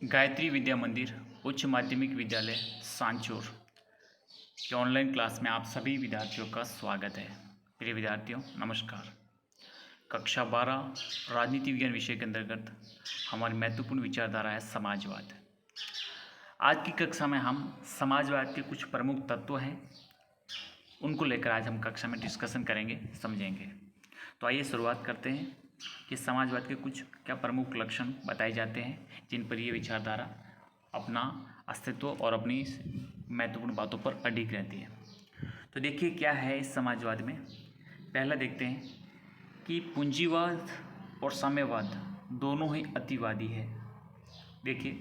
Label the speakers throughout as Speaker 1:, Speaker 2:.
Speaker 1: गायत्री विद्या मंदिर उच्च माध्यमिक विद्यालय सांचौर की ऑनलाइन क्लास में आप सभी विद्यार्थियों का स्वागत है। प्रिय विद्यार्थियों नमस्कार। कक्षा 12 राजनीति विज्ञान विषय के अंतर्गत हमारी महत्वपूर्ण विचारधारा है समाजवाद। आज की कक्षा में हम समाजवाद के कुछ प्रमुख तत्व हैं, उनको लेकर आज हम कक्षा में डिस्कशन करेंगे, समझेंगे। तो आइए शुरुआत करते हैं कि समाजवाद के कुछ क्या प्रमुख लक्षण बताए जाते हैं जिन पर ये विचारधारा अपना अस्तित्व और अपनी महत्वपूर्ण बातों पर अडिग रहती है। तो देखिए क्या है इस समाजवाद में। पहला देखते हैं कि पूंजीवाद और साम्यवाद दोनों ही अतिवादी है। देखिए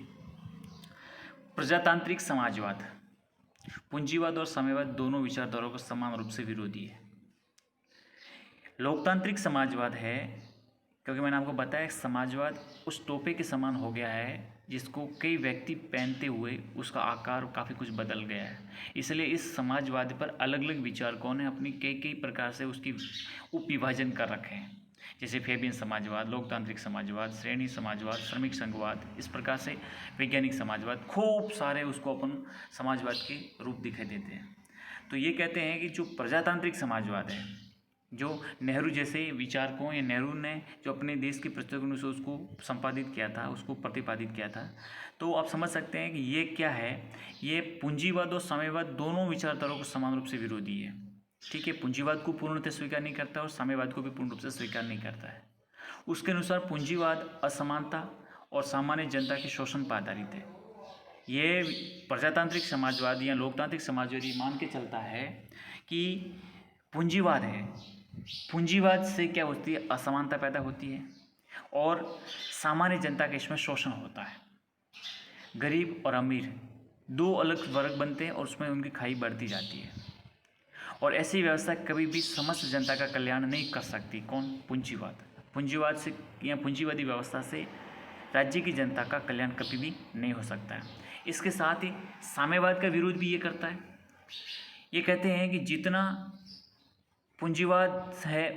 Speaker 1: प्रजातांत्रिक समाजवाद, पूंजीवाद और साम्यवाद दोनों विचारधाराओं का समान रूप से विरोधी है। लोकतांत्रिक समाजवाद है क्योंकि मैंने आपको बताया समाजवाद उस टोपे के समान हो गया है जिसको कई व्यक्ति पहनते हुए उसका आकार काफ़ी कुछ बदल गया है। इसलिए इस समाजवाद पर अलग अलग विचारकों ने अपनी कई कई प्रकार से उसकी उप विभाजन कर रखे हैं, जैसे फेबियन समाजवाद, लोकतांत्रिक समाजवाद, श्रेणी समाजवाद, श्रमिक संघवाद, इस प्रकार से वैज्ञानिक समाजवाद, खूब सारे उसको अपन समाजवाद के रूप दिखाई देते हैं। तो ये कहते हैं कि जो प्रजातांत्रिक समाजवाद है, जो नेहरू जैसे विचारकों या नेहरू ने जो अपने देश की प्रस्तावना से उसको संपादित किया था, उसको प्रतिपादित किया था, तो आप समझ सकते हैं कि ये क्या है। ये पूंजीवाद और साम्यवाद दोनों विचारधाराओं को समान रूप से विरोधी है। ठीक है, पूंजीवाद को पूर्ण रूप से स्वीकार नहीं करता और साम्यवाद को भी पूर्ण रूप से स्वीकार नहीं करता है। उसके अनुसार पूंजीवाद असमानता और सामान्य जनता के शोषण पर आधारित है। ये प्रजातांत्रिक समाजवाद या लोकतांत्रिक समाजवाद ये मान के चलता है कि पूंजीवाद है, पूंजीवाद से क्या होती है, असमानता पैदा होती है और सामान्य जनता का इसमें शोषण होता है। गरीब और अमीर दो अलग वर्ग बनते हैं और उसमें उनकी खाई बढ़ती जाती है और ऐसी व्यवस्था कभी भी समस्त जनता का कल्याण नहीं कर सकती। कौन? पूंजीवाद। पूंजीवाद से या पूंजीवादी व्यवस्था से राज्य की जनता का कल्याण कभी भी नहीं हो सकता है। इसके साथ ही साम्यवाद का विरोध भी ये करता है। ये कहते हैं कि जितना पूंजीवाद है,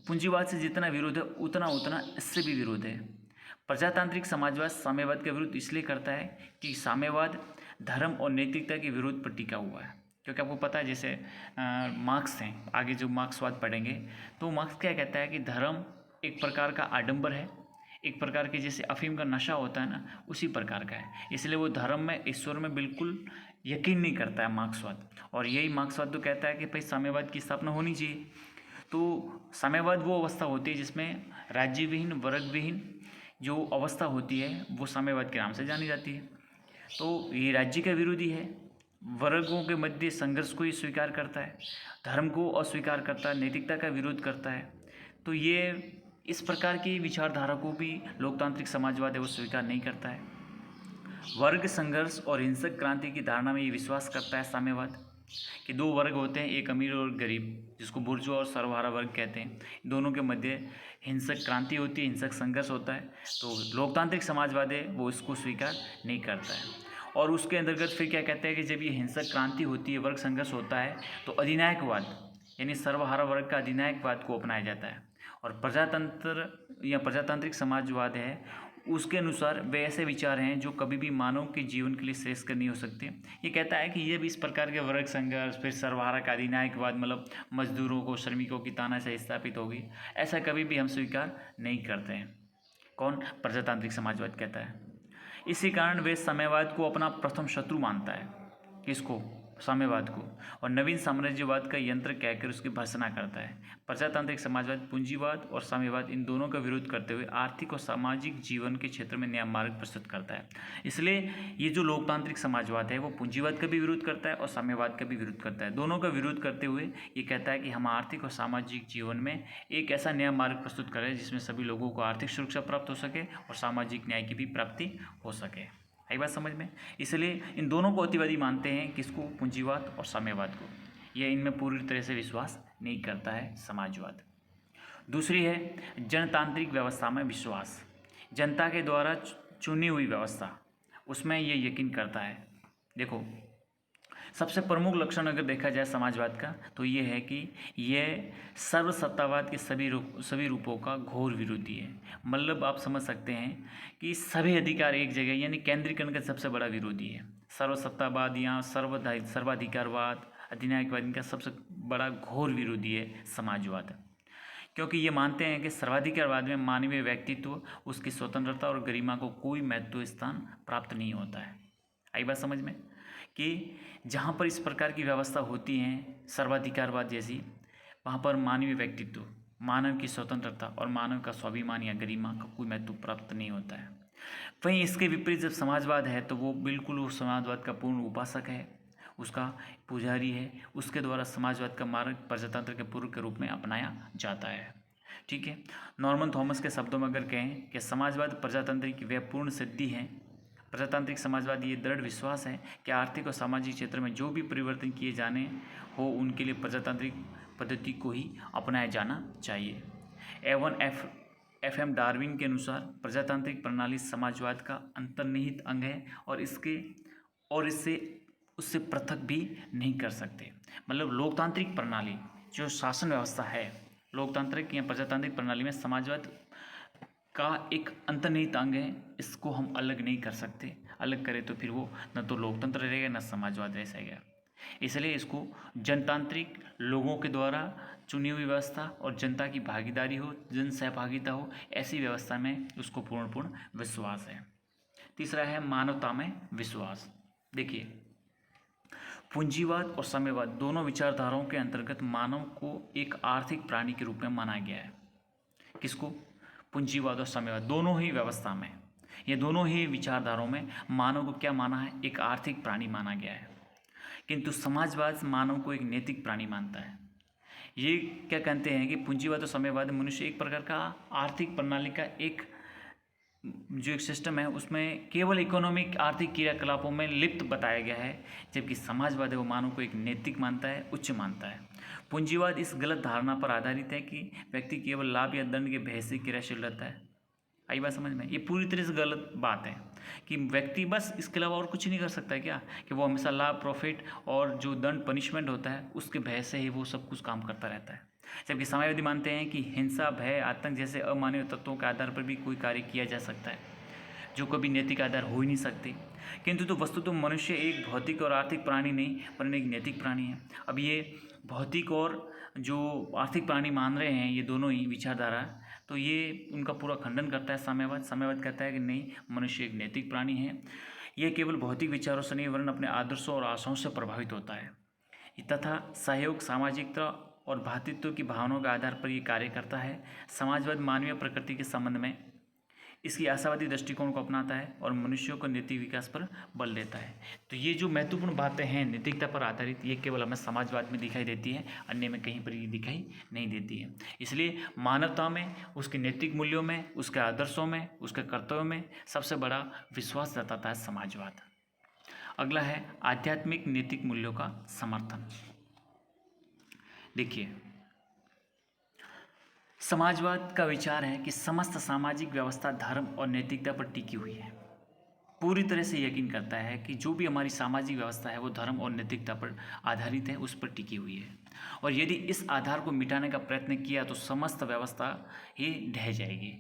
Speaker 1: पूंजीवाद से जितना विरोध है उतना उतना इससे भी विरोध है। प्रजातांत्रिक समाजवाद साम्यवाद का विरोध इसलिए करता है कि साम्यवाद धर्म और नैतिकता के विरोध पर टिका हुआ है। क्योंकि आपको पता है जैसे मार्क्स हैं, आगे जो मार्क्सवाद पढ़ेंगे तो मार्क्स क्या कहता है कि धर्म एक प्रकार का आडंबर है, एक प्रकार के जैसे अफीम का नशा होता है ना, उसी प्रकार का है। इसलिए वो धर्म में, ईश्वर में बिल्कुल यकीन नहीं करता है मार्क्सवाद। और यही मार्क्सवाद तो कहता है कि भाई साम्यवाद की स्थापना होनी चाहिए। तो साम्यवाद वो अवस्था होती है जिसमें राज्य विहीन, वर्ग विहीन जो अवस्था होती है वो साम्यवाद के नाम से जानी जाती है। तो ये राज्य का विरोधी है, वर्गों के मध्य संघर्ष को ये स्वीकार करता है, धर्म को अस्वीकार करता है, नैतिकता का विरोध करता है। तो ये इस प्रकार की विचारधारा को भी लोकतांत्रिक समाजवाद है वो स्वीकार नहीं करता है। वर्ग संघर्ष और हिंसक क्रांति की धारणा में ये विश्वास करता है साम्यवाद कि दो वर्ग होते हैं, एक अमीर और गरीब, जिसको बुर्जुआ और सर्वहारा वर्ग कहते हैं। दोनों के मध्य हिंसक क्रांति होती है, हिंसक संघर्ष होता है। तो लोकतांत्रिक समाजवाद है वो इसको स्वीकार नहीं करता है। और उसके अंतर्गत फिर क्या कहते हैं कि जब ये हिंसक क्रांति होती है, वर्ग संघर्ष होता है, तो अधिनायकवाद यानी सर्वहारा वर्ग का अधिनायकवाद को अपनाया जाता है। और प्रजातंत्र या प्रजातांत्रिक समाजवाद है उसके अनुसार वे ऐसे विचार हैं जो कभी भी मानव के जीवन के लिए श्रेयस्कर नहीं हो सकते। ये कहता है कि ये भी इस प्रकार के वर्ग संघर्ष, फिर सर्वहारा का अधिनायकवाद, मतलब मजदूरों को, श्रमिकों की तानाशाही स्थापित होगी, ऐसा कभी भी हम स्वीकार नहीं करते हैं। कौन? प्रजातांत्रिक समाजवाद कहता है। इसी कारण वे साम्यवाद को अपना प्रथम शत्रु मानता है। किसको? साम्यवाद को। और नवीन साम्राज्यवाद का यंत्र कहकर उसकी भर्त्सना करता है। प्रजातांत्रिक समाजवाद पूंजीवाद और साम्यवाद इन दोनों का विरोध करते हुए आर्थिक और सामाजिक जीवन के क्षेत्र में नया मार्ग प्रस्तुत करता है। इसलिए ये जो लोकतांत्रिक समाजवाद है वो पूंजीवाद का भी विरोध करता है और साम्यवाद का भी विरोध करता है। दोनों का विरोध करते हुए ये कहता है कि हम आर्थिक और सामाजिक जीवन में एक ऐसा नया मार्ग प्रस्तुत करें जिसमें सभी लोगों को आर्थिक सुरक्षा प्राप्त हो सके और सामाजिक न्याय की भी प्राप्ति हो सके। आई बात समझ में? इसलिए इन दोनों को अतिवादी मानते हैं। किसको? पूंजीवाद और साम्यवाद को। यह इनमें पूरी तरह से विश्वास नहीं करता है समाजवाद। दूसरी है जनतांत्रिक व्यवस्था में विश्वास। जनता के द्वारा चुनी हुई व्यवस्था, उसमें ये यकीन करता है। देखो सबसे प्रमुख लक्षण अगर देखा जाए समाजवाद का तो ये है कि यह सर्वसत्तावाद के सभी रूपों का घोर विरोधी है। मतलब आप समझ सकते हैं कि सभी अधिकार एक जगह, यानी केंद्रीकरण का सबसे बड़ा विरोधी है। सर्वसत्तावाद या सर्वाधिकारवाद, अधिनायकवाद, इनका सबसे बड़ा घोर विरोधी है समाजवाद, क्योंकि ये मानते हैं कि सर्वाधिकारवाद में मानवीय व्यक्तित्व, उसकी स्वतंत्रता और गरिमा को कोई महत्व स्थान प्राप्त नहीं होता है। आई बात समझ में कि जहाँ पर इस प्रकार की व्यवस्था होती है सर्वाधिकारवाद जैसी, वहाँ पर मानवीय व्यक्तित्व, मानव की स्वतंत्रता और मानव का स्वाभिमान या गरिमा का कोई महत्व प्राप्त नहीं होता है। वहीं इसके विपरीत जब समाजवाद है तो वो बिल्कुल उस समाजवाद का पूर्ण उपासक है, उसका पुजारी है, उसके द्वारा समाजवाद का मार्ग प्रजातंत्र के पूर्व के रूप में अपनाया जाता है। ठीक है, नॉर्मन थॉमस के शब्दों में अगर कहें कि समाजवाद प्रजातंत्र की वह पूर्ण सिद्धि है। प्रजातांत्रिक समाजवाद ये दृढ़ विश्वास है कि आर्थिक और सामाजिक क्षेत्र में जो भी परिवर्तन किए जाने हो उनके लिए प्रजातांत्रिक पद्धति को ही अपनाया जाना चाहिए। एवन एफ एम डार्विन के अनुसार प्रजातांत्रिक प्रणाली समाजवाद का अंतर्निहित अंग है और इससे उससे पृथक भी नहीं कर सकते। मतलब लोकतांत्रिक प्रणाली जो शासन व्यवस्था है, लोकतांत्रिक या प्रजातांत्रिक प्रणाली में समाजवाद का एक अंतर्निहित अंग है, इसको हम अलग नहीं कर सकते। अलग करें तो फिर वो न तो लोकतंत्र रहेगा न समाजवाद रह सकेगा। इसलिए इसको जनतांत्रिक, लोगों के द्वारा चुनी हुई व्यवस्था और जनता की भागीदारी हो, जन सहभागिता हो, ऐसी व्यवस्था में उसको पूर्ण विश्वास है। तीसरा है मानवता में विश्वास। देखिए, पूंजीवाद और साम्यवाद दोनों विचारधाराओं के अंतर्गत मानव को एक आर्थिक प्राणी के रूप में माना गया है। किसको? पूंजीवाद और साम्यवाद दोनों ही व्यवस्था में, ये दोनों ही विचारधाराओं में मानव को क्या माना है? एक आर्थिक प्राणी माना गया है। किंतु समाजवाद मानव को एक नैतिक प्राणी मानता है। ये क्या कहते हैं कि पूंजीवाद और साम्यवाद मनुष्य एक प्रकार का आर्थिक प्रणाली का एक सिस्टम है, उसमें केवल इकोनॉमिक आर्थिक क्रियाकलापों में लिप्त बताया गया है, जबकि समाजवाद है वो मानव को एक नैतिक मानता है, उच्च मानता है। पूंजीवाद इस गलत धारणा पर आधारित है कि व्यक्ति केवल लाभ या दंड के भय से क्रियाशील रहता है। आई बात समझ में? ये पूरी तरह से गलत बात है कि व्यक्ति बस इसके अलावा और कुछ नहीं कर सकता है क्या, कि वो हमेशा लाभ, प्रॉफिट और जो दंड, पनिशमेंट होता है उसके भय से ही वो सब कुछ काम करता रहता है। जबकि समाजवादी मानते हैं कि हिंसा, भय, आतंक जैसे अमानवीय तत्वों के आधार पर भी कोई कार्य किया जा सकता है जो कभी नैतिक आधार हो ही नहीं सकते। किंतु तो वस्तु तो मनुष्य एक भौतिक और आर्थिक प्राणी नहीं पर एक नैतिक प्राणी है। अब ये भौतिक और जो आर्थिक प्राणी मान रहे हैं, ये दोनों ही विचारधारा, तो ये उनका पूरा खंडन करता है साम्यवाद। साम्यवाद कहता है कि नहीं, मनुष्य एक नैतिक प्राणी है, यह केवल भौतिक विचारों से नहीं वरन अपने आदर्शों और आशाओं से प्रभावित होता है तथा सहयोग, सामाजिकता और भ्रातृत्व की भावनाओं के आधार पर यह कार्य करता है। समाजवाद मानवीय प्रकृति के संबंध में इसकी आशावादी दृष्टिकोण को अपनाता है और मनुष्यों को नैतिक विकास पर बल देता है। तो ये जो महत्वपूर्ण बातें हैं नैतिकता पर आधारित, ये केवल हमें समाजवाद में दिखाई देती है, अन्य में कहीं पर ये दिखाई नहीं देती है। इसलिए मानवता में, उसके नैतिक मूल्यों में, उसके आदर्शों में, उसके कर्तव्यों में सबसे बड़ा विश्वास जताता है समाजवाद। अगला है आध्यात्मिक नैतिक मूल्यों का समर्थन। देखिए, समाजवाद का विचार है कि समस्त सामाजिक व्यवस्था धर्म और नैतिकता पर टिकी हुई है। पूरी तरह से यकीन करता है कि जो भी हमारी सामाजिक व्यवस्था है वो धर्म और नैतिकता पर आधारित है, उस पर टिकी हुई है। और यदि इस आधार को मिटाने का प्रयत्न किया तो समस्त व्यवस्था ही ढह जाएगी।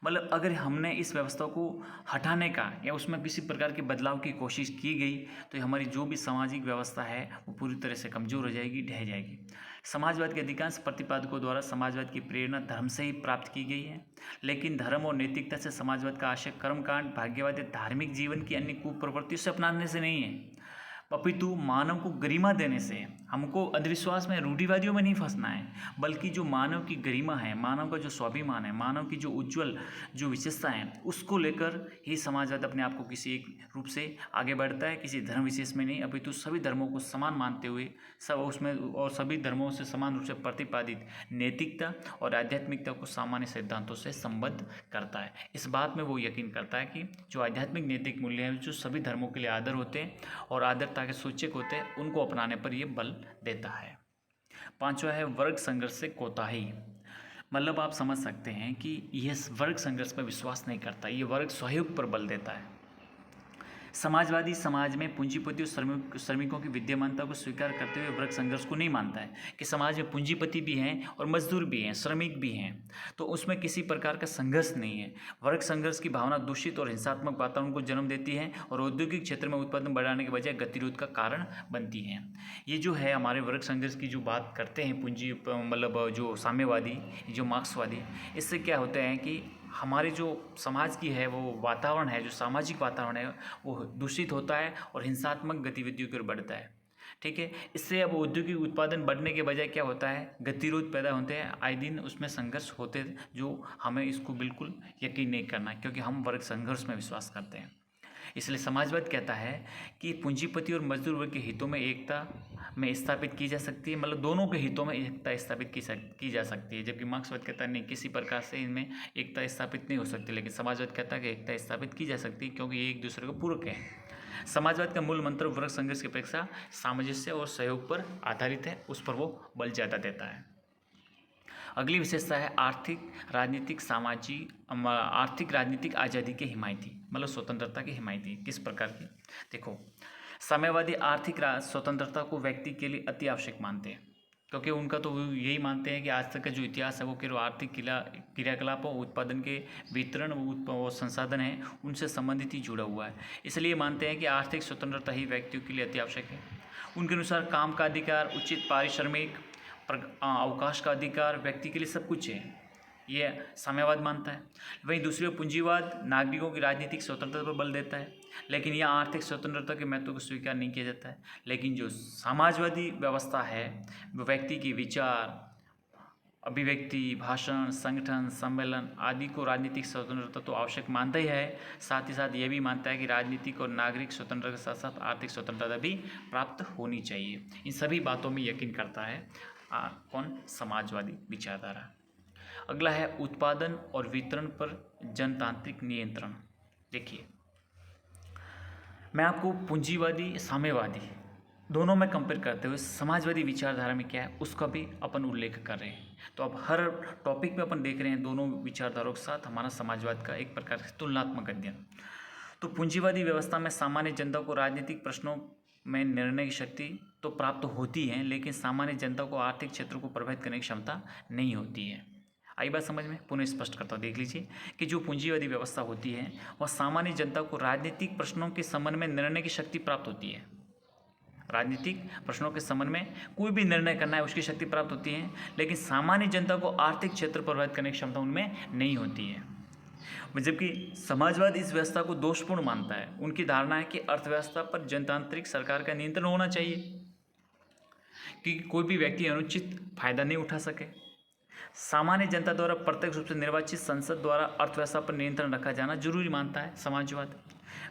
Speaker 1: मतलब अगर हमने इस व्यवस्था को हटाने का या उसमें किसी प्रकार के बदलाव की कोशिश की गई तो हमारी जो भी सामाजिक व्यवस्था है वो पूरी तरह से कमज़ोर हो जाएगी, ढह जाएगी। समाजवाद के अधिकांश प्रतिपादकों द्वारा समाजवाद की प्रेरणा धर्म से ही प्राप्त की गई है, लेकिन धर्म और नैतिकता से समाजवाद का आशय कर्मकांड, भाग्यवाद या धार्मिक जीवन की अन्य कुप्रवृत्तियों से अपनाने से नहीं है, अपितु मानव को गरिमा देने से। हमको अंधविश्वास में, रूढ़िवादियों में नहीं फंसना है, बल्कि जो मानव की गरिमा है, मानव का जो स्वाभिमान है, मानव की जो उज्जवल जो विशेषता है, उसको लेकर ही समाजवाद अपने आप को किसी एक रूप से आगे बढ़ता है, किसी धर्म विशेष में नहीं, अपितु सभी धर्मों को समान मानते हुए सब उसमें और सभी धर्मों से समान रूप से प्रतिपादित नैतिकता और आध्यात्मिकता को सामान्य सिद्धांतों से संबद्ध करता है। इस बात में वो यकीन करता है कि जो आध्यात्मिक नैतिक मूल्य हैं जो सभी धर्मों के लिए आदर होते हैं और आदरता के सूचक होते हैं, उनको अपनाने पर यह बल देता है। पांचवा है वर्ग संघर्ष से कोताही। मतलब आप समझ सकते हैं कि यह वर्ग संघर्ष पर विश्वास नहीं करता, ये वर्ग सहयोग पर बल देता है। समाजवादी समाज में पूंजीपति और श्रमिकों की विद्यमानता को स्वीकार करते हुए वर्ग संघर्ष को नहीं मानता है कि समाज में पूंजीपति भी हैं और मजदूर भी हैं, श्रमिक भी हैं, तो उसमें किसी प्रकार का संघर्ष नहीं है। वर्ग संघर्ष की भावना दूषित और हिंसात्मक वातावरण को जन्म देती है और औद्योगिक क्षेत्र में उत्पादन बढ़ाने के बजाय गतिरोध का कारण बनती है। ये जो है हमारे वर्ग संघर्ष की जो बात करते हैं पूंजी मतलब जो साम्यवादी, जो मार्क्सवादी, इससे क्या होता है कि हमारे जो समाज की है वो वातावरण है, जो सामाजिक वातावरण है वो दूषित होता है और हिंसात्मक गतिविधियों की ओर बढ़ता है। ठीक है, इससे अब औद्योगिक उत्पादन बढ़ने के बजाय क्या होता है, गतिरोध पैदा होते हैं, आए दिन उसमें संघर्ष होते हैं, जो हमें इसको बिल्कुल यकीन नहीं करना क्योंकि हम वर्ग संघर्ष में विश्वास करते हैं। इसलिए समाजवाद कहता है कि पूंजीपति और मजदूर वर्ग के हितों में एकता में स्थापित की जा सकती है, मतलब दोनों के हितों में एकता स्थापित की जा सकती है, जबकि मार्क्सवाद कहता है नहीं, किसी प्रकार से इनमें एकता स्थापित नहीं हो सकती। लेकिन समाजवाद कहता है कि एकता स्थापित की जा सकती है क्योंकि ये एक दूसरे को पूरक है। समाजवाद का मूल मंत्र वर्ग संघर्ष की अपेक्षा सामंजस्य और सहयोग पर आधारित है, उस पर वो बल ज़्यादा देता है। अगली विशेषता है आर्थिक राजनीतिक आज़ादी के हिमायती, मतलब स्वतंत्रता की हिमायती। किस प्रकार की, देखो, साम्यवादी आर्थिक स्वतंत्रता को व्यक्ति के लिए अति आवश्यक मानते हैं क्योंकि उनका तो यही मानते हैं कि आज तक का जो इतिहास है वो केवल आर्थिक क्रियाकलापों, उत्पादन के वितरण और संसाधन हैं उनसे संबंधित ही जुड़ा हुआ है। इसलिए मानते हैं कि आर्थिक स्वतंत्रता ही व्यक्तियों के लिए अति आवश्यक है। उनके अनुसार काम का अधिकार, उचित पारिश्रमिक, अवकाश का अधिकार व्यक्ति के लिए सब कुछ है, ये साम्यवाद मानता है। वहीं दूसरी ओर पूंजीवाद नागरिकों की राजनीतिक स्वतंत्रता पर बल देता है, लेकिन यह आर्थिक स्वतंत्रता के महत्व को स्वीकार नहीं किया जाता है। लेकिन जो समाजवादी व्यवस्था है वो व्यक्ति की विचार, अभिव्यक्ति, भाषण, संगठन, सम्मेलन आदि को राजनीतिक स्वतंत्रता तो आवश्यक मानता ही है, साथ ही साथ ये भी मानता है कि राजनीतिक और नागरिक स्वतंत्रता के साथ साथ आर्थिक स्वतंत्रता भी प्राप्त होनी चाहिए। इन सभी बातों में यकीन करता है कौन, समाजवादी विचारधारा। अगला है उत्पादन और वितरण पर जनतांत्रिक नियंत्रण। देखिए, मैं आपको पूंजीवादी साम्यवादी दोनों में कंपेयर करते हुए समाजवादी विचारधारा में क्या है उसका भी अपन उल्लेख कर रहे हैं। तो अब हर टॉपिक में अपन देख रहे हैं दोनों विचारधाराओं के साथ हमारा समाजवाद का एक प्रकार से तुलनात्मक अध्ययन। तो पूंजीवादी व्यवस्था में सामान्य जनता को राजनीतिक प्रश्नों में निर्णय की शक्ति तो प्राप्त होती है, लेकिन सामान्य जनता को आर्थिक क्षेत्र को प्रभावित करने की क्षमता नहीं होती है। आई बात समझ में? पुनः स्पष्ट करता हूँ, देख लीजिए कि जो पूंजीवादी व्यवस्था होती है वह सामान्य जनता को राजनीतिक प्रश्नों के संबंध में निर्णय की शक्ति प्राप्त होती है। राजनीतिक प्रश्नों के संबंध में कोई भी निर्णय करना है उसकी शक्ति प्राप्त होती है, लेकिन सामान्य जनता को आर्थिक क्षेत्र प्रभावित करने की क्षमता उनमें नहीं होती है। जबकि समाजवाद इस व्यवस्था को दोषपूर्ण मानता है। उनकी धारणा है कि अर्थव्यवस्था पर जनतांत्रिक सरकार का नियंत्रण होना चाहिए कि कोई भी व्यक्ति अनुचित फायदा नहीं उठा सके। सामान्य जनता द्वारा प्रत्यक्ष रूप से निर्वाचित संसद द्वारा अर्थव्यवस्था पर नियंत्रण रखा जाना जरूरी मानता है समाजवाद।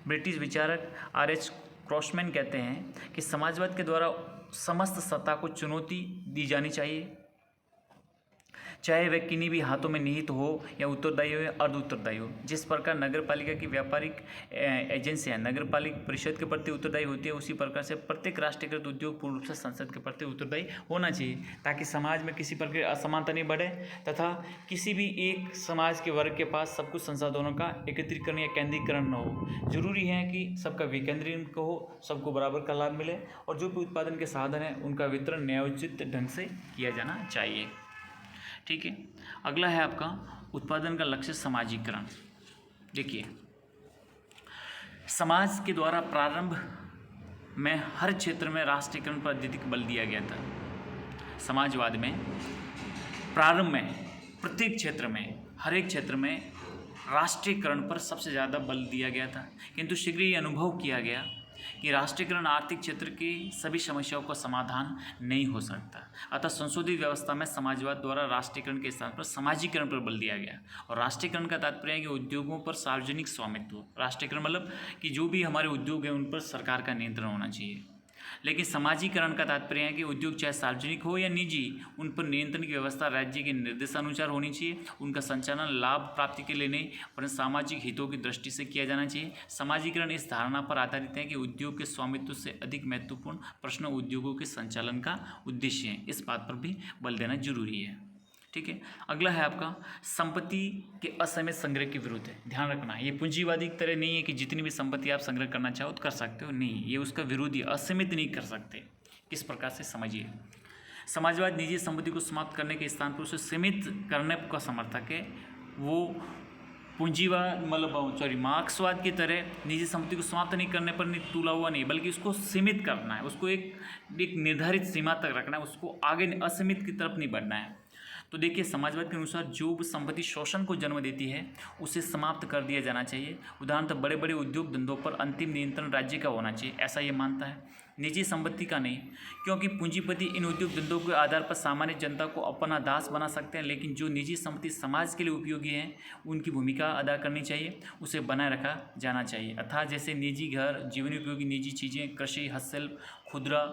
Speaker 1: ब्रिटिश विचारक R.H. क्रॉसमैन कहते हैं कि समाजवाद के द्वारा समस्त सत्ता को चुनौती दी जानी चाहिए, चाहे वह किन्हीं भी हाथों में निहित हो या उत्तरदायी हो या अर्ध उत्तरदायी हो। जिस प्रकार नगरपालिका की व्यापारिक एजेंसियां नगरपालिका परिषद के प्रति उत्तरदायी होती है, उसी प्रकार से प्रत्येक राष्ट्रीयकृत उद्योग पूर्ण रूप से संसद के प्रति उत्तरदायी होना चाहिए, ताकि समाज में किसी प्रकार की असमानता नहीं बढ़े तथा किसी भी एक समाज के वर्ग के पास सब कुछ संसाधनों का एकत्रीकरण या केंद्रीकरण न हो। जरूरी है कि सबका विकेंद्रीकरण हो, सबको बराबर का लाभ मिले और जो भी उत्पादन के साधन हैं उनका वितरण न्यायोचित ढंग से किया जाना चाहिए। ठीक है, अगला है आपका उत्पादन का लक्ष्य समाजीकरण। देखिए, समाज के द्वारा प्रारंभ में हर क्षेत्र में राष्ट्रीयकरण पर अत्यधिक बल दिया गया था। समाजवाद में प्रारंभ में प्रत्येक क्षेत्र में, हर एक क्षेत्र में राष्ट्रीयकरण पर सबसे ज़्यादा बल दिया गया था, किंतु शीघ्र ये अनुभव किया गया कि राष्ट्रीयकरण आर्थिक क्षेत्र की सभी समस्याओं का समाधान नहीं हो सकता। अतः संशोधित व्यवस्था में समाजवाद द्वारा राष्ट्रीयकरण के स्थान पर समाजीकरण पर बल दिया गया। और राष्ट्रीयकरण का तात्पर्य है कि उद्योगों पर सार्वजनिक स्वामित्व, राष्ट्रीयकरण मतलब कि जो भी हमारे उद्योग हैं उन पर सरकार का नियंत्रण होना चाहिए। लेकिन समाजीकरण का तात्पर्य है कि उद्योग चाहे सार्वजनिक हो या निजी, उन पर नियंत्रण की व्यवस्था राज्य के निर्देशानुसार होनी चाहिए। उनका संचालन लाभ प्राप्ति के लिए नहीं, परंतु सामाजिक हितों की दृष्टि से किया जाना चाहिए। समाजीकरण इस धारणा पर आधारित है कि उद्योग के स्वामित्व से अधिक महत्वपूर्ण प्रश्न उद्योगों के संचालन का उद्देश्य है। इस बात पर भी बल देना जरूरी है। ठीक है। अगला है आपका संपत्ति के असीमित संग्रह के विरुद्ध है। ध्यान रखना, ये पूंजीवादी की तरह नहीं है कि जितनी भी संपत्ति आप संग्रह करना चाहो तो कर सकते हो, नहीं, ये उसका विरोधी, असीमित नहीं कर सकते। किस प्रकार से समझिए, समाजवाद निजी संपत्ति को समाप्त करने के स्थान पर उसे सीमित करने का समर्थक है। वो पूंजीवाद मार्क्सवाद की तरह निजी संपत्ति को समाप्त नहीं करने पर नहीं तुला हुआ नहीं, बल्कि उसको सीमित करना है, उसको एक निर्धारित सीमा तक रखना है, उसको आगे असीमित की तरफ नहीं बढ़ना है। तो देखिए, समाजवाद के अनुसार जो संपत्ति शोषण को जन्म देती है उसे समाप्त कर दिया जाना चाहिए। उदाहरणतः बड़े बड़े उद्योग धंधों पर अंतिम नियंत्रण राज्य का होना चाहिए, ऐसा ये मानता है, निजी संपत्ति का नहीं, क्योंकि पूंजीपति इन उद्योग धंधों के आधार पर सामान्य जनता को अपना दास बना सकते हैं, लेकिन जो निजी संपत्ति समाज के लिए उपयोगी हैं उनकी भूमिका अदा करनी चाहिए, उसे बनाए रखा जाना चाहिए। अर्थात जैसे निजी घर, जीवन उपयोगी निजी चीज़ें, कृषि, हस्तशिल्प, खुदरा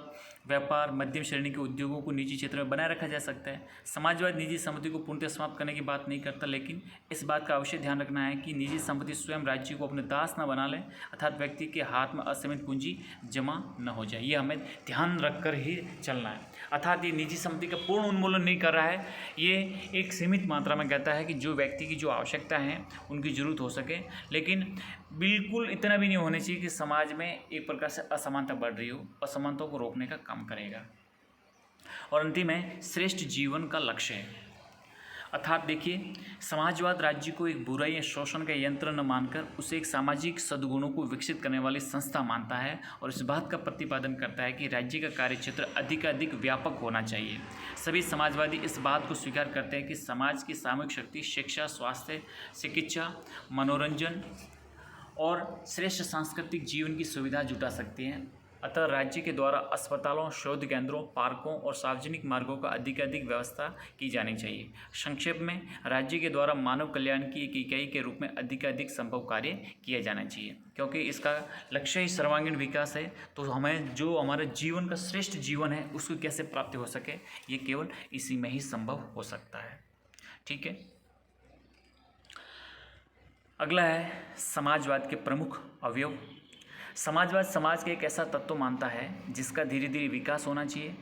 Speaker 1: व्यापार, मध्यम श्रेणी के उद्योगों को निजी क्षेत्र में बनाए रखा जा सकता है। समाजवाद निजी संपत्ति को पूर्णतः समाप्त करने की बात नहीं करता, लेकिन इस बात का अवश्य ध्यान रखना है कि निजी संपत्ति स्वयं राज्य को अपने दास न बना ले, अर्थात व्यक्ति के हाथ में असीमित पूंजी जमा न हो जाए। ये हमें ध्यान रखकर ही चलना है। अर्थात ये निजी संपत्ति का पूर्ण उन्मूलन नहीं कर रहा है, ये एक सीमित मात्रा में कहता है कि जो व्यक्ति की जो आवश्यकता है उनकी जरूरत हो सके, लेकिन बिल्कुल इतना भी नहीं होना चाहिए कि समाज में एक प्रकार से असमानता बढ़ रही हो। असमानताओं को रोकने का काम करेगा। और अंतिम है श्रेष्ठ जीवन का लक्ष्य है। अर्थात देखिए, समाजवाद राज्य को एक बुराई या शोषण का यंत्र न मानकर उसे एक सामाजिक सद्गुणों को विकसित करने वाली संस्था मानता है और इस बात का प्रतिपादन करता है कि राज्य का कार्यक्षेत्र अधिकाधिक व्यापक होना चाहिए। सभी समाजवादी इस बात को स्वीकार करते हैं कि समाज की सामूहिक शक्ति शिक्षा, स्वास्थ्य, चिकित्सा, मनोरंजन और श्रेष्ठ सांस्कृतिक जीवन की सुविधा जुटा सकती हैं। अतः राज्य के द्वारा अस्पतालों, शोध केंद्रों, पार्कों और सार्वजनिक मार्गों का अधिकाधिक व्यवस्था की जानी चाहिए। संक्षेप में, राज्य के द्वारा मानव कल्याण की एक इकाई के रूप में अधिकाधिक संभव कार्य किया जाना चाहिए, क्योंकि इसका लक्ष्य ही सर्वांगीण विकास है। तो हमें जो हमारे जीवन का श्रेष्ठ जीवन है उसको कैसे प्राप्त हो सके, ये केवल इसी में ही संभव हो सकता है। ठीक है। अगला है समाजवाद के प्रमुख अवयव। समाजवाद समाज के एक ऐसा तत्व मानता है जिसका धीरे धीरे विकास होना चाहिए,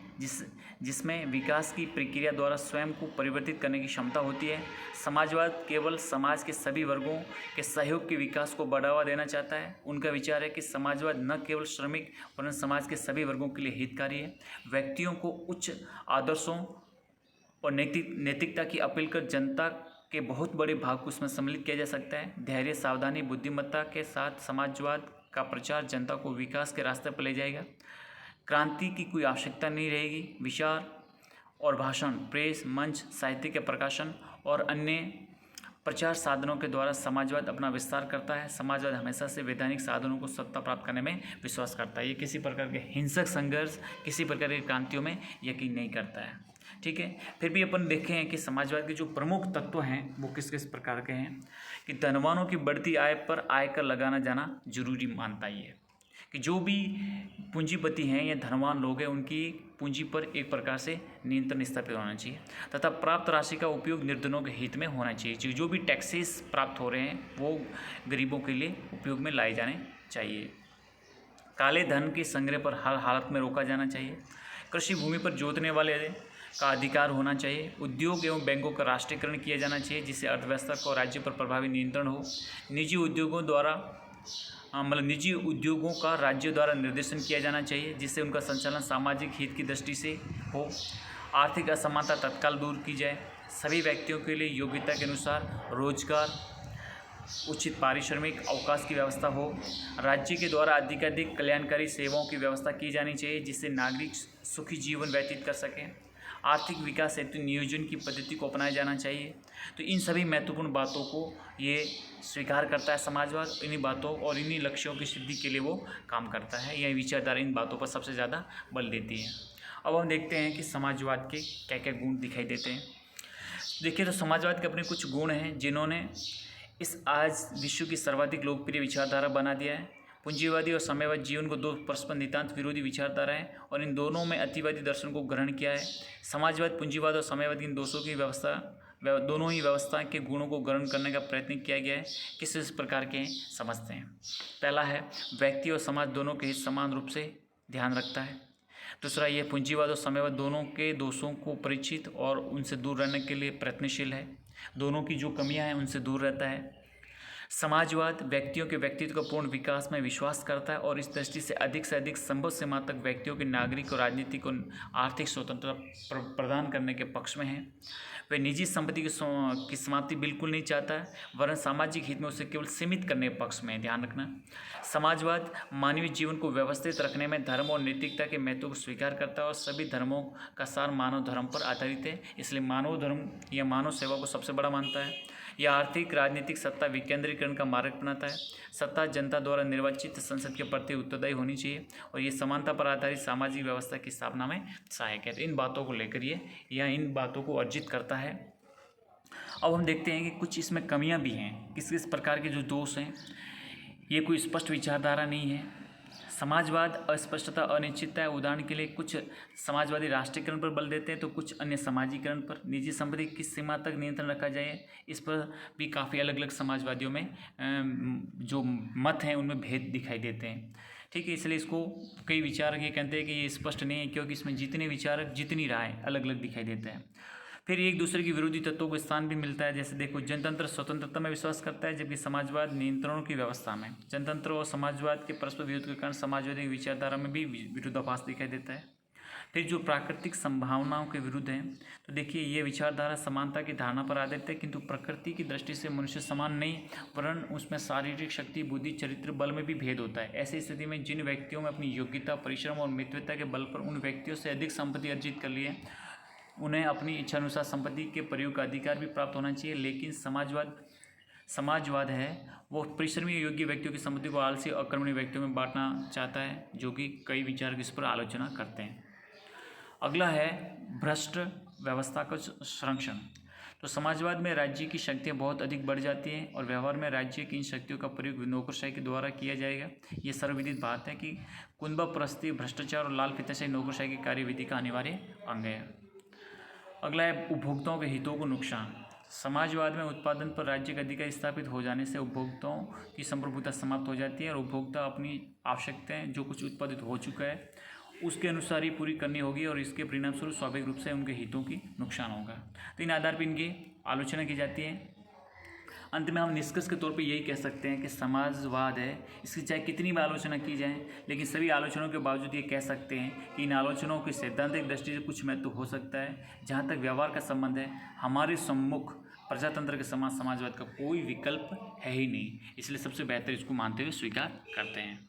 Speaker 1: जिसमें विकास की प्रक्रिया द्वारा स्वयं को परिवर्तित करने की क्षमता होती है। समाजवाद केवल समाज के सभी वर्गों के सहयोग के विकास को बढ़ावा देना चाहता है। उनका विचार है कि समाजवाद न केवल श्रमिक परंतु समाज के सभी वर्गों के लिए हितकारी है। व्यक्तियों को उच्च आदर्शों और नैतिकता की अपील कर जनता के बहुत बड़े भाग को उसमें सम्मिलित किया जा सकता है। धैर्य, सावधानी, बुद्धिमत्ता के साथ समाजवाद का प्रचार जनता को विकास के रास्ते पर ले जाएगा। क्रांति की कोई आवश्यकता नहीं रहेगी। विचार और भाषण, प्रेस, मंच, साहित्य के प्रकाशन और अन्य प्रचार साधनों के द्वारा समाजवाद अपना विस्तार करता है। समाजवाद हमेशा से वैधानिक साधनों को सत्ता प्राप्त करने में विश्वास करता है। ये किसी प्रकार के हिंसक संघर्ष, किसी प्रकार की क्रांतियों में यकीन नहीं करता है। ठीक है। फिर भी अपन देखें हैं कि समाजवाद के जो प्रमुख तत्व हैं वो किस किस प्रकार के हैं कि धनवानों की बढ़ती आय पर आयकर लगाना जाना जरूरी मानता ही है, कि जो भी पूंजीपति हैं या धनवान लोग हैं उनकी पूंजी पर एक प्रकार से नियंत्रण स्थापित होना चाहिए तथा प्राप्त राशि का उपयोग निर्धनों के हित में होना चाहिए। जो भी टैक्सेस प्राप्त हो रहे हैं वो गरीबों के लिए उपयोग में लाए जाने चाहिए। काले धन के संग्रह पर हर हालत में रोका जाना चाहिए। कृषि भूमि पर जोतने वाले का अधिकार होना चाहिए। उद्योग एवं बैंकों का राष्ट्रीयकरण किया जाना चाहिए जिससे अर्थव्यवस्था को राज्य पर प्रभावी नियंत्रण हो। निजी उद्योगों का राज्य द्वारा निर्देशन किया जाना चाहिए जिससे उनका संचालन सामाजिक हित की दृष्टि से हो। आर्थिक असमानता तत्काल दूर की जाए। सभी व्यक्तियों के लिए योग्यता के अनुसार रोजगार, उचित पारिश्रमिक, अवकाश की व्यवस्था हो। राज्य के द्वारा अधिकाधिक कल्याणकारी सेवाओं की व्यवस्था की जानी चाहिए जिससे नागरिक सुखी जीवन व्यतीत कर सकें। आर्थिक विकास हेतु नियोजन की पद्धति को अपनाया जाना चाहिए। तो इन सभी महत्वपूर्ण बातों को ये स्वीकार करता है समाजवाद। इन्हीं बातों और इन्हीं लक्ष्यों की सिद्धि के लिए वो काम करता है। यह विचारधारा इन बातों पर सबसे ज़्यादा बल देती है। अब हम देखते हैं कि समाजवाद के क्या क्या गुण दिखाई देते हैं। देखिए, तो समाजवाद के अपने कुछ गुण हैं जिन्होंने इस आज विश्व की सर्वाधिक लोकप्रिय विचारधारा बना दिया है। पूंजीवादी और साम्यवादी जीवन को दो परस्पर नितांत विरोधी विचारधारा है और इन दोनों में अतिवादी दर्शन को ग्रहण किया है। समाजवाद, पूंजीवाद और साम्यवाद इन दोनों ही व्यवस्था के गुणों को ग्रहण करने का प्रयत्न किया गया है। किस प्रकार के समझते हैं। पहला है, व्यक्ति और समाज दोनों के हित समान रूप से ध्यान रखता है। दूसरा, ये पूंजीवाद और साम्यवाद दोनों के दोषों को परिचित और उनसे दूर रहने के लिए प्रयत्नशील है, दोनों की जो कमियां हैं उनसे दूर रहता है। समाजवाद व्यक्तियों के व्यक्तित्व का पूर्ण विकास में विश्वास करता है और इस दृष्टि से अधिक संभव सीमा तक व्यक्तियों के नागरिक और राजनीतिक और आर्थिक स्वतंत्रता प्रदान करने के पक्ष में है। वह निजी संपत्ति की समाप्ति बिल्कुल नहीं चाहता है, वरन सामाजिक हित में उसे केवल सीमित करने के पक्ष में है। ध्यान रखना, समाजवाद मानवीय जीवन को व्यवस्थित रखने में धर्म और नैतिकता के महत्व को स्वीकार करता है और सभी धर्मों का सार मानव धर्म पर आधारित है, इसलिए मानव धर्म या मानव सेवा को सबसे बड़ा मानता है। यह आर्थिक राजनीतिक सत्ता विकेंद्रीकरण का मार्ग अपनाता है। सत्ता जनता द्वारा निर्वाचित संसद के प्रति उत्तरदायी होनी चाहिए और ये समानता पर आधारित सामाजिक व्यवस्था की स्थापना में सहायक है। तो इन बातों को लेकर इन बातों को अर्जित करता है। अब हम देखते हैं कि कुछ इसमें कमियां भी हैं, किस किस प्रकार के जो दोष हैं। ये कोई स्पष्ट विचारधारा नहीं है। समाजवाद अस्पष्टता अनिश्चितता है। उदाहरण के लिए कुछ समाजवादी राष्ट्रीयकरण पर बल देते हैं तो कुछ अन्य सामाजिकरण पर। निजी संपत्ति किस सीमा तक नियंत्रण रखा जाए, इस पर भी काफ़ी अलग अलग समाजवादियों में जो मत हैं उनमें भेद दिखाई देते हैं। ठीक है, इसलिए इसको कई विचारक ये कहते हैं कि ये स्पष्ट नहीं है, क्योंकि इसमें जितने विचारक जितनी राय अलग अलग दिखाई देते हैं। फिर एक दूसरे की विरोधी तत्वों को स्थान भी मिलता है। जैसे देखो, जनतंत्र स्वतंत्रता में विश्वास करता है जबकि समाजवाद नियंत्रणों की व्यवस्था में। जनतंत्र और समाजवाद के परस्पर विरोध के कारण समाजवादी विचारधारा में भी विरोधाभास दिखाई देता है। फिर जो प्राकृतिक संभावनाओं के विरुद्ध है, तो देखिए ये विचारधारा समानता की धारणा पर आधारित है, किंतु प्रकृति की दृष्टि से मनुष्य समान नहीं, वरन उसमें शारीरिक शक्ति, बुद्धि, चरित्र, बल में भी भेद होता है। ऐसी स्थिति में जिन व्यक्तियों में अपनी योग्यता, परिश्रम और मित्रता के बल पर उन व्यक्तियों से अधिक संपत्ति अर्जित कर लिए, उन्हें अपनी इच्छानुसार संपत्ति के प्रयोग का अधिकार भी प्राप्त होना चाहिए। लेकिन समाजवाद है वो परिश्रमी योग्य व्यक्तियों की संपत्ति को आलसी और अकर्मण्य व्यक्तियों में बांटना चाहता है, जो कि कई विचारक इस पर आलोचना करते हैं। अगला है भ्रष्ट व्यवस्था का संरक्षण। तो समाजवाद में राज्य की शक्तियाँ बहुत अधिक बढ़ जाती हैं और व्यवहार में राज्य की इन शक्तियों का प्रयोग नौकरशाही के द्वारा किया जाएगा। ये सर्वविदित बात है कि कुंभा परस्ती, भ्रष्टाचार और लाल फीताशाही नौकरशाही की कार्यविधि का अनिवार्य अंग है। अगला है उपभोक्ताओं के हितों को नुकसान। समाजवाद में उत्पादन पर राज्य का अधिकार स्थापित हो जाने से उपभोक्ताओं की संप्रभुता समाप्त हो जाती है और उपभोक्ता अपनी आवश्यकताएं जो कुछ उत्पादित हो चुका है उसके अनुसार ही पूरी करनी होगी और इसके परिणामस्वरूप स्वाभाविक रूप से उनके हितों की नुकसान होगा। तो इन आधार पर इनकी आलोचना की जाती है। अंत में हम निष्कर्ष के तौर पे यही कह सकते हैं कि समाजवाद है, इसकी चाहे कितनी भी आलोचना की जाए, लेकिन सभी आलोचनाओं के बावजूद ये कह सकते हैं कि इन आलोचनाओं की सैद्धांतिक दृष्टि से कुछ महत्व हो सकता है। जहाँ तक व्यवहार का संबंध है, हमारे सम्मुख प्रजातंत्र के समान समाजवाद का कोई विकल्प है ही नहीं, इसलिए सबसे बेहतर इसको मानते हुए स्वीकार करते हैं।